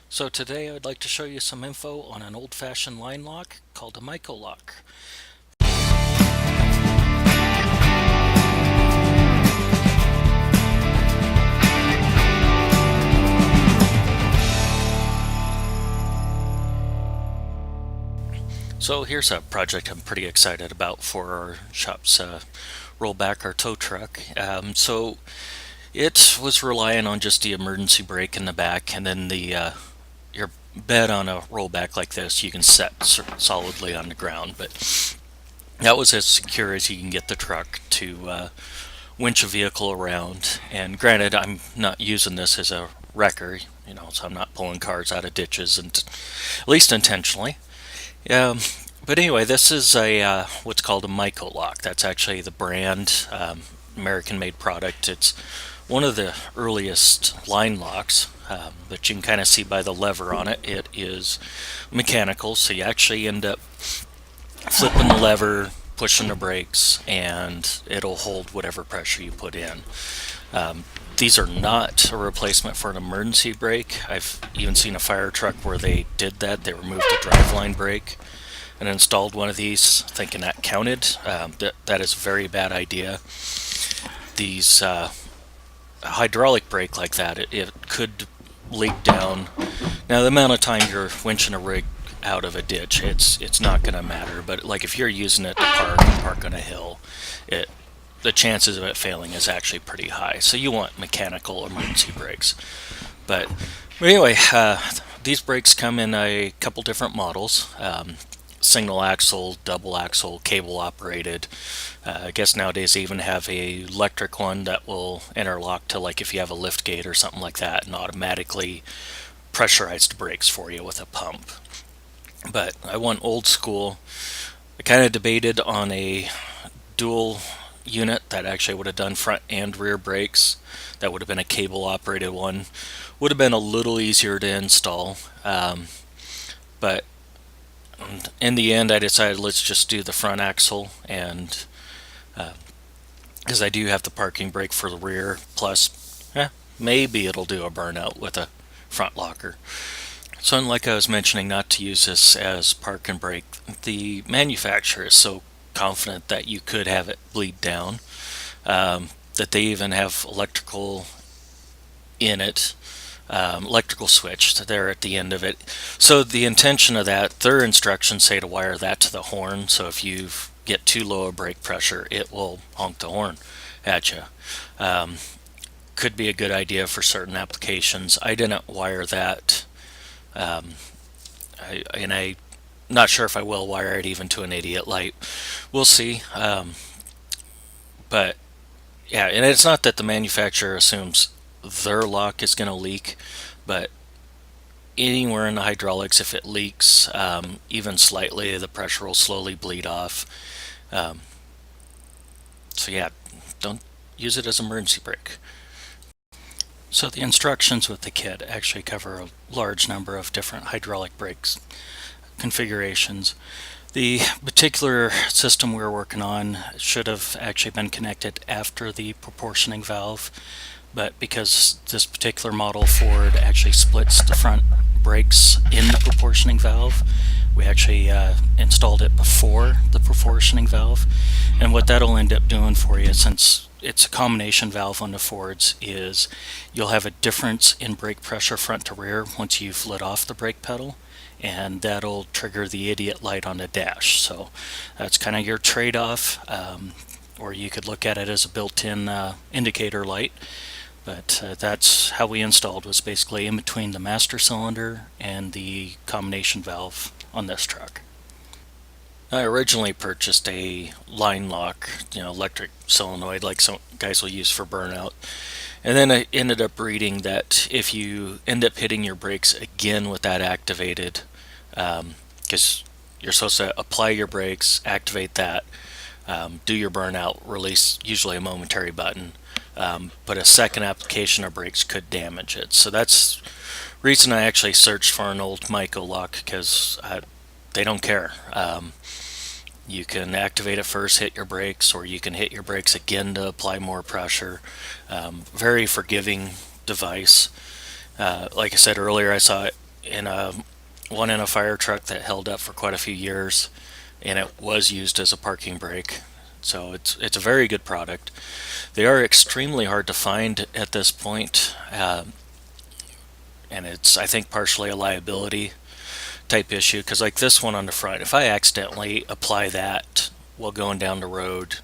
So today I'd like to show you some info on an old-fashioned line lock called a Myco lock. So here's a project I'm pretty excited about for our shop's rollback, our tow truck. So it was relying on just the emergency brake in the back, and then the your bed on a rollback like this you can set solidly on the ground, but that was as secure as you can get the truck to winch a vehicle around. And granted, I'm not using this as a wrecker, so I'm not pulling cars out of ditches, and at least intentionally. Um, but anyway, this is a what's called a Myco lock. That's actually the brand, American-made product. It's one of the earliest line locks, but you can kind of see by the lever on it. It is mechanical, so you actually end up flipping the lever, pushing the brakes, and it'll hold whatever pressure you put in. Um, these are not a replacement for an emergency brake. I've even seen a fire truck where they did that. They removed the driveline brake and installed one of these, thinking that counted. That is a very bad idea. These hydraulic brake like that, it could leak down. Now, the amount of time you're winching a rig out of a ditch, it's not going to matter. But like if you're using it to park on a hill, it the chances of it failing is actually pretty high. So you want mechanical emergency brakes. But anyway, these brakes come in a couple different models. Single axle, double axle, cable operated. I guess nowadays they even have a electric one that will interlock to, like, if you have a lift gate or something like that, and automatically pressurized brakes for you with a pump. But I want old school. I kind of debated on a dual unit that actually would have done front and rear brakes. That would have been a cable operated one. Would have been a little easier to install. But in the end, I decided let's just do the front axle, and because I do have the parking brake for the rear, plus maybe it'll do a burnout with a front locker. So, like I was mentioning, not to use this as park and brake, the manufacturer is so confident that you could have it bleed down, that they even have electrical in it, electrical switch there at the end of it. So the intention of that, their instructions say to wire that to the horn. So if you get too low a brake pressure, it will honk the horn at you. Could be a good idea for certain applications. I didn't wire that, I'm not sure if I will wire it even to an idiot light. We'll see. But yeah, and it's not that the manufacturer assumes their lock is going to leak, but anywhere in the hydraulics, if it leaks even slightly, the pressure will slowly bleed off. Um, so yeah, don't use it as emergency brake. So the instructions with the kit actually cover a large number of different hydraulic brakes configurations. The particular system we were working on should have actually been connected after the proportioning valve, but because this particular model Ford actually splits the front brakes in the proportioning valve, we actually installed it before the proportioning valve. And what that'll end up doing for you, since it's a combination valve on the Fords, is you'll have a difference in brake pressure front to rear once you've let off the brake pedal, and that'll trigger the idiot light on the dash. So that's kind of your trade-off, or you could look at it as a built-in indicator light. But that's how we installed, was basically in between the master cylinder and the combination valve on this truck. I originally purchased a line lock, electric solenoid like some guys will use for burnout. And then I ended up reading that if you end up hitting your brakes again with that activated, because you're supposed to apply your brakes, activate that, do your burnout, release usually a momentary button, but a second application of brakes could damage it. So that's the reason I actually searched for an old Myco lock, because they don't care. You can activate it first, hit your brakes, or you can hit your brakes again to apply more pressure. Very forgiving device. Like I said earlier, I saw it in a one in a fire truck that held up for quite a few years, and it was used as a parking brake. So it's a very good product. They are extremely hard to find at this point, and it's, I think, partially a liability type issue, because like this one on the front, if I accidentally apply that while going down the road,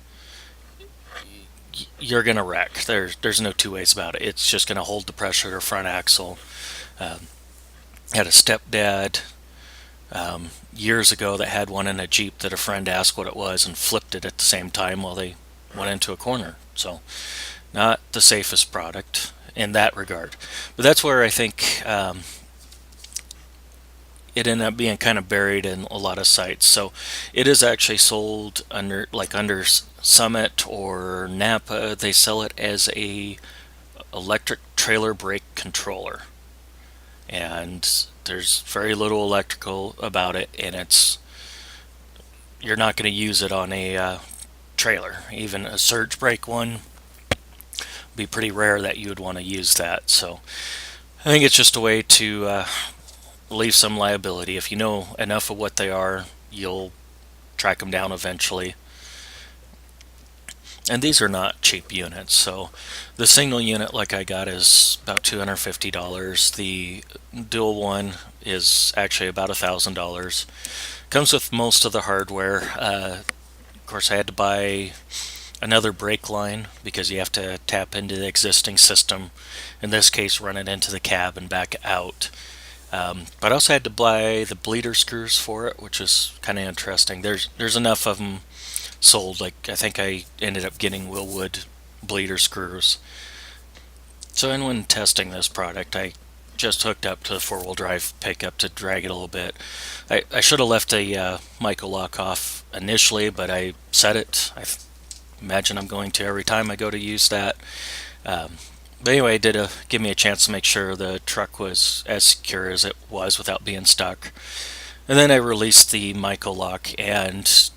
you're gonna wreck. There's no two ways about it. It's just gonna hold the pressure of the front axle. Um, had a stepdad years ago that had one in a Jeep that a friend asked what it was and flipped it at the same time while they went into a corner. So not the safest product in that regard. But that's where I think it ended up being kind of buried in a lot of sites. So it is actually sold under Summit or Napa. They sell it as a electric trailer brake controller, and there's very little electrical about it, and it's you're not going to use it on a trailer. Even a surge brake one would be pretty rare that you would want to use that. So I think it's just a way to leave some liability. If you know enough of what they are, you'll track them down eventually. And these are not cheap units. So the single unit like I got is about $250. The dual one is actually about $1,000. Comes with most of the hardware. Of course, I had to buy another brake line because you have to tap into the existing system. In this case, run it into the cab and back out. But I also had to buy the bleeder screws for it, which is kind of interesting. There's enough of them sold. Like I think I ended up getting Willwood bleeder screws. So, and when testing this product, I just hooked up to the four-wheel drive pickup to drag it a little bit. I should have left a Michael lock off initially, but I set it. I imagine I'm going to every time I go to use that. But anyway, it did give me a chance to make sure the truck was as secure as it was without being stuck. And then I released the Michael lock, and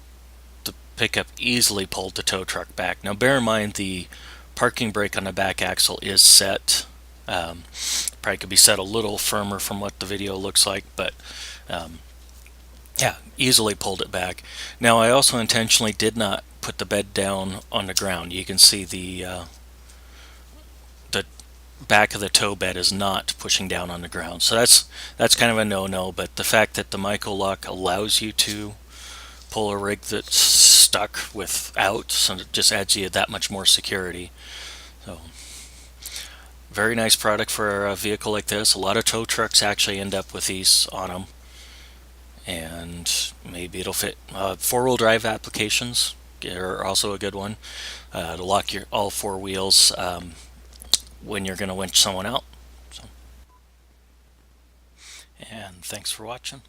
the pickup easily pulled the tow truck back. Now, bear in mind the parking brake on the back axle is set. Probably could be set a little firmer from what the video looks like, but yeah, easily pulled it back. Now, I also intentionally did not put the bed down on the ground. You can see the back of the tow bed is not pushing down on the ground, so that's kind of a no-no. But the fact that the Michael lock allows you to pull a rig that's stuck without, so it just adds you that much more security. So very nice product for a vehicle like this. A lot of tow trucks actually end up with these on them, and maybe it'll fit. Four-wheel drive applications are also a good one to lock your all four wheels when you're going to winch someone out. So, and thanks for watching.